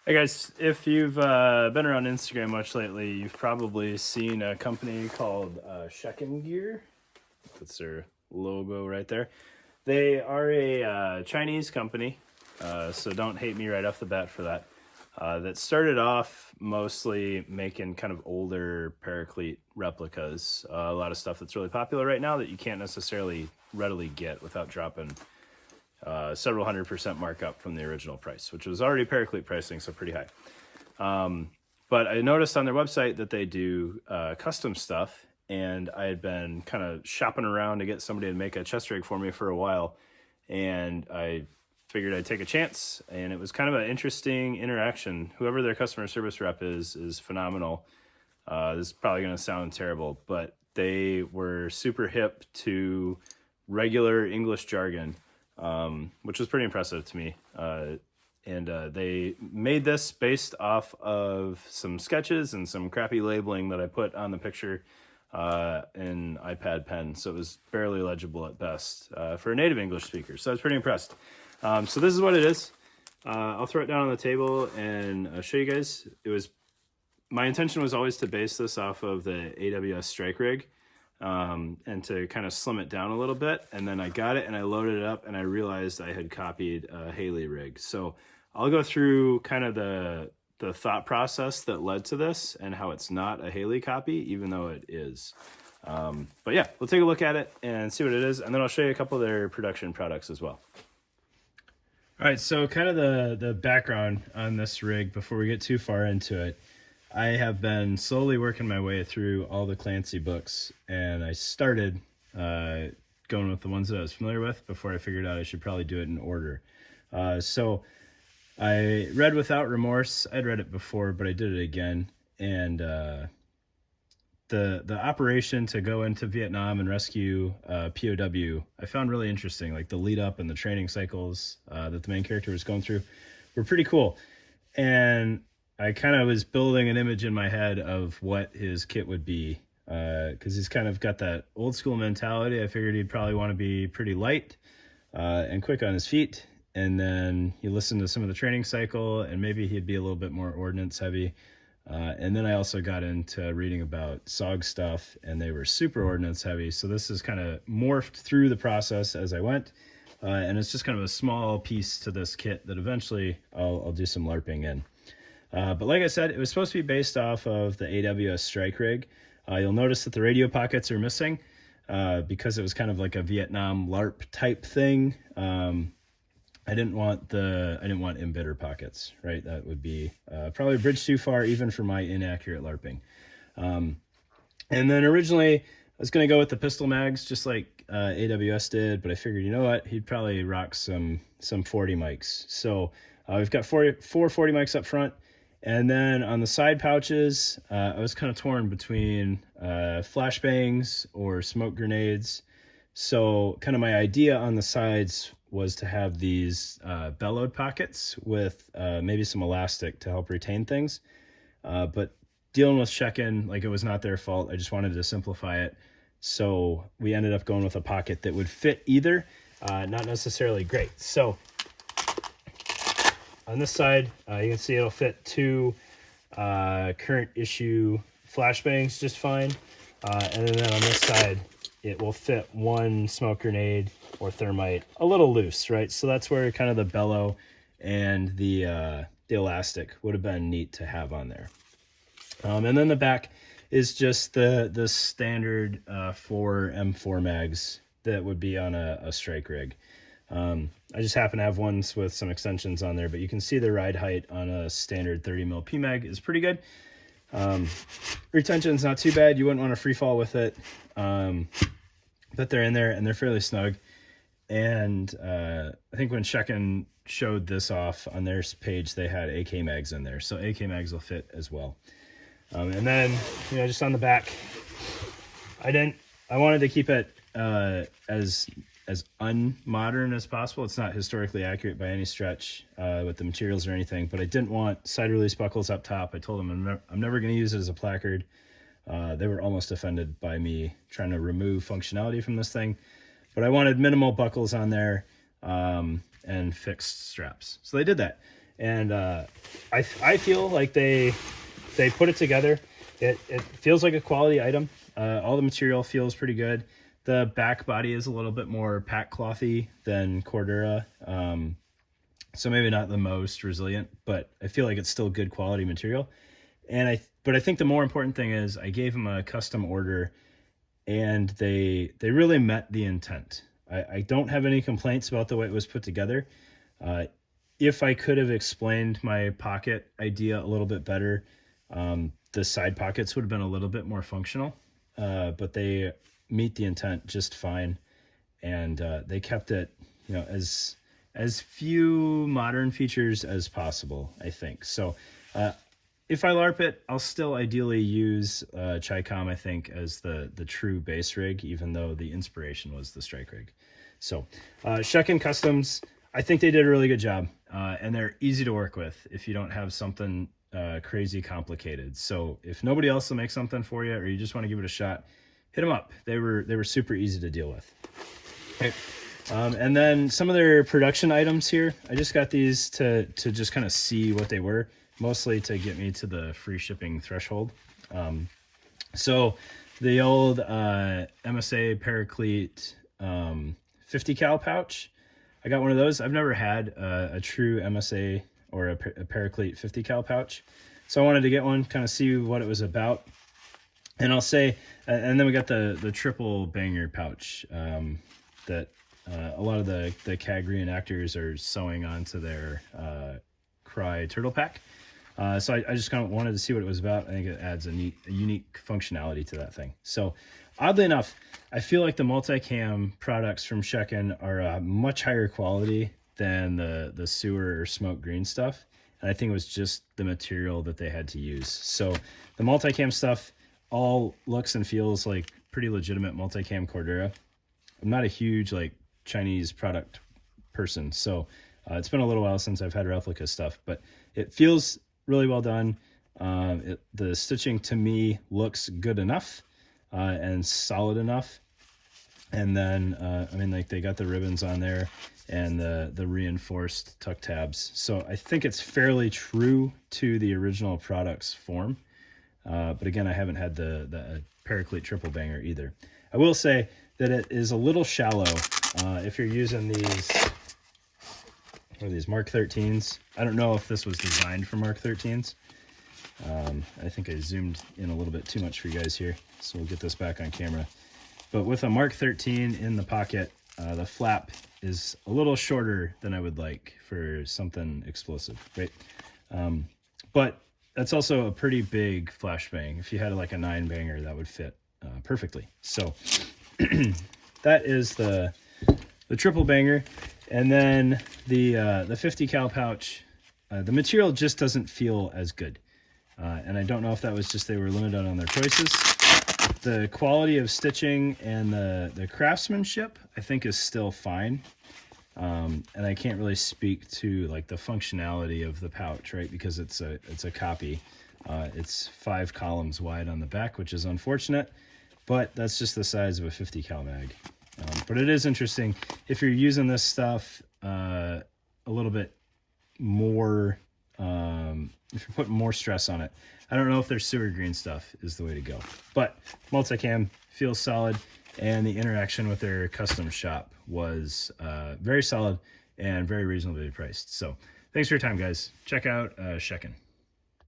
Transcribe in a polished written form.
Hey guys, if you've been around Instagram much lately, you've probably seen a company called Shekkin Gear. That's their logo right there. They are a Chinese company, so don't hate me right off the bat for that. That started off mostly making kind of older Paraclete replicas. A lot of stuff that's really popular right now that you can't necessarily readily get without dropping several 100% markup from the original price, which was already Paraclete pricing, so pretty high. But I noticed on their website that they do custom stuff, and I had been kind of shopping around to get somebody to make a chest rig for me for a while, and I figured I'd take a chance, and it was kind of an interesting interaction. Whoever their customer service rep is phenomenal. This is probably going to sound terrible, but they were super hip to regular English jargon, which was pretty impressive to me. And they made this based off of some sketches and some crappy labeling that I put on the picture in iPad pen, so it was barely legible at best for a native English speaker. So I was pretty impressed. So this is what it is. I'll throw it down on the table and show you guys. My intention was always to base this off of the AWS Strike Rig and to kind of slim it down a little bit. And then I got it and I loaded it up and I realized I had copied a Haley rig. So I'll go through kind of the thought process that led to this and how it's not a Haley copy, even though it is. But yeah, we'll take a look at it and see what it is. And then I'll show you a couple of their production products as well. All right, so kind of the background on this rig before we get too far into it. I have been slowly working my way through all the Clancy books, and I started going with the ones that I was familiar with before I figured out I should probably do it in order. So I read Without Remorse. I'd read it before, but I did it again. And the operation to go into Vietnam and rescue POW, I found really interesting. Like the lead up and the training cycles that the main character was going through were pretty cool. And I kind of was building an image in my head of what his kit would be, because he's kind of got that old school mentality. I figured he'd probably want to be pretty light and quick on his feet. And then you listen to some of the training cycle, and maybe he'd be a little bit more ordnance heavy. And then I also got into reading about SOG stuff, and they were super ordnance heavy. So this is kind of morphed through the process as I went. And it's just kind of a small piece to this kit that eventually I'll do some LARPing in. But like I said, it was supposed to be based off of the AWS Strike Rig. You'll notice that the radio pockets are missing because it was kind of like a Vietnam LARP type thing. I didn't want embedder pockets, right? That would be probably a bridge too far, even for my inaccurate LARPing. And then originally I was going to go with the pistol mags, just like AWS did, but I figured, you know what, he'd probably rock some 40 mics. So we've got four 40 mics up front. And then on the side pouches, I was kind of torn between flashbangs or smoke grenades. So kind of my idea on the sides was to have these bellowed pockets with maybe some elastic to help retain things. But dealing with Shekkin, like, it was not their fault. I just wanted to simplify it. So we ended up going with a pocket that would fit either, not necessarily great. So on this side, you can see it'll fit two current issue flashbangs just fine. And then on this side, it will fit one smoke grenade or thermite a little loose, right? So that's where kind of the bellow and the elastic would have been neat to have on there. And then the back is just the standard 4 M4 mags that would be on a strike rig. I just happen to have ones with some extensions on there, but you can see the ride height on a standard 30 mil PMag is pretty good. Retention's not too bad. You wouldn't want to free fall with it. But they're in there and they're fairly snug. And I think when Shekkin showed this off on their page, they had AK mags in there. So AK mags will fit as well. And then, just on the back, I wanted to keep it as unmodern as possible. It's not historically accurate by any stretch with the materials or anything, but I didn't want side release buckles up top. I told them I'm never going to use it as a placard. They were almost offended by me trying to remove functionality from this thing, but I wanted minimal buckles on there and fixed straps. So they did that. And I feel like they put it together. It feels like a quality item. All the material feels pretty good. The back body is a little bit more pack clothy than Cordura. So maybe not the most resilient, but I feel like it's still good quality material. But I think the more important thing is I gave them a custom order, and they really met the intent. I don't have any complaints about the way it was put together. If I could have explained my pocket idea a little bit better, the side pockets would have been a little bit more functional, but they meet the intent just fine, and they kept it, as few modern features as possible, I think. So if I LARP it, I'll still ideally use Chi-Com, I think, as the true base rig, even though the inspiration was the strike rig. So Shekkin Customs, I think they did a really good job, and they're easy to work with if you don't have something crazy complicated. So if nobody else will make something for you, or you just want to give it a shot, hit them up. They were super easy to deal with. Okay. And then some of their production items here, I just got these to just kind of see what they were, mostly to get me to the free shipping threshold. So the old MSA Paraclete 50 cal pouch, I got one of those. I've never had a true MSA or a Paraclete 50 cal pouch, so I wanted to get one, kind of see what it was about. And I'll say, and then we got the triple banger pouch that a lot of the CAG reenactors are sewing onto their Cry turtle pack. So I just kind of wanted to see what it was about. I think it adds a unique functionality to that thing. So oddly enough, I feel like the multicam products from Shekkin are much higher quality than the sewer or smoke green stuff. And I think it was just the material that they had to use. So the multicam stuff all looks and feels like pretty legitimate multicam Cordura. I'm not a huge Chinese product person, so it's been a little while since I've had replica stuff, but it feels really well done. The stitching to me looks good enough and solid enough. And then they got the ribbons on there and the reinforced tuck tabs, so I think it's fairly true to the original product's form. But again, I haven't had the Paraclete triple banger either. I will say that it is a little shallow if you're using these Mark 13s. I don't know if this was designed for Mark 13s. I think I zoomed in a little bit too much for you guys here, so we'll get this back on camera. But with a Mark 13 in the pocket, the flap is a little shorter than I would like for something explosive, right? But that's also a pretty big flashbang. If you had a 9 banger, that would fit perfectly. So that is the triple banger. And then the 50 cal pouch, the material just doesn't feel as good. And I don't know if that was just they were limited on their choices. The quality of stitching and the craftsmanship, I think, is still fine. And I can't really speak to the functionality of the pouch, right? Because it's a copy. It's 5 columns wide on the back, which is unfortunate, but that's just the size of a 50 cal mag. But it is interesting if you're using this stuff a little bit more, if you're putting more stress on it. I don't know if their sewer green stuff is the way to go, but multicam feels solid, and the interaction with their custom shop was very solid and very reasonably priced. So thanks for your time, guys. Check out Shekkin.